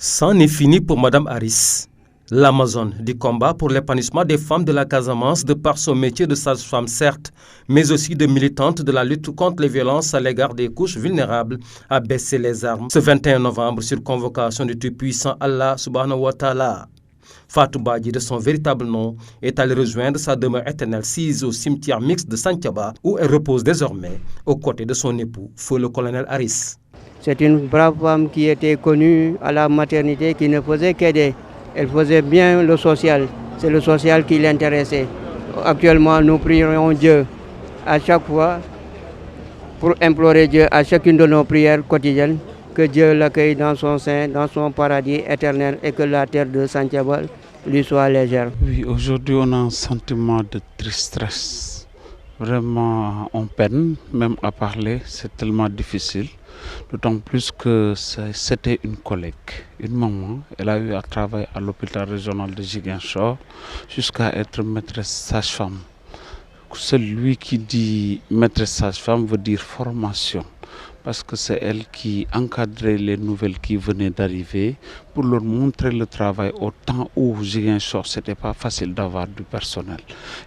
C'en est fini pour Mme Harris, l'Amazone du combat pour l'épanouissement des femmes de la Casamance de par son métier de sage-femme certes, mais aussi de militante de la lutte contre les violences à l'égard des couches vulnérables, a baissé les armes ce 21 novembre sur convocation du Tout-Puissant Allah subhanahu wa ta'ala. Fatou Badji, de son véritable nom, est allée rejoindre sa demeure éternelle sise au cimetière mixte de Santhiaba, où elle repose désormais aux côtés de son époux, feu le colonel Harris. C'est une brave femme qui était connue à la maternité, qui ne faisait qu'aider. Elle faisait bien le social. C'est le social qui l'intéressait. Actuellement, nous prions Dieu à chaque fois pour implorer Dieu à chacune de nos prières quotidiennes, que Dieu l'accueille dans son sein, dans son paradis éternel et que la terre de Santhiaba lui soit légère. Oui, aujourd'hui on a un sentiment de tristesse. Vraiment, on peine même à parler, c'est tellement difficile. D'autant plus que c'était une collègue, une maman. Elle a eu à travailler à l'hôpital régional de Ziguinchor jusqu'à être maîtresse sage-femme. Celui qui dit maîtresse sage-femme veut dire formation, parce que c'est elle qui encadrait les nouvelles qui venaient d'arriver pour leur montrer le travail au temps où Ziguinchor, ce n'était pas facile d'avoir du personnel.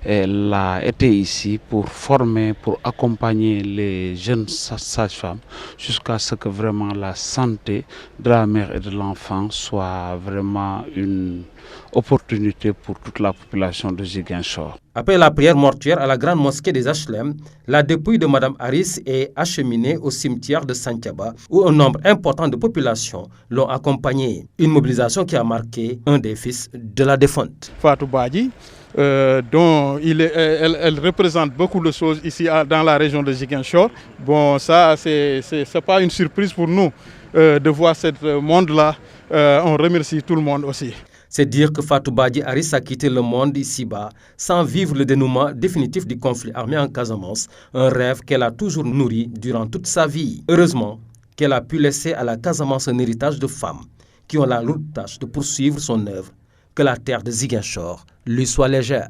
Elle a été ici pour former, pour accompagner les jeunes sages-femmes jusqu'à ce que vraiment la santé de la mère et de l'enfant soit vraiment une opportunité pour toute la population de Ziguinchor. Après la prière mortuaire à la grande mosquée des HLM, la dépouille de Mme Harris est acheminée au cimetière de Santhiaba, où un nombre important de populations l'ont accompagnée. Une mobilisation qui a marqué un des fils de la défunte. Fatou Badji, dont elle représente beaucoup de choses ici dans la région de Ziguinchor. Bon, ça, c'est pas une surprise pour nous de voir ce monde-là. On remercie tout le monde aussi. C'est dire que Fatou Badji Harris a quitté le monde ici-bas sans vivre le dénouement définitif du conflit armé en Casamance, un rêve qu'elle a toujours nourri durant toute sa vie. Heureusement qu'elle a pu laisser à la Casamance un héritage de femmes qui ont la lourde tâche de poursuivre son œuvre. Que la terre de Ziguinchor lui soit légère.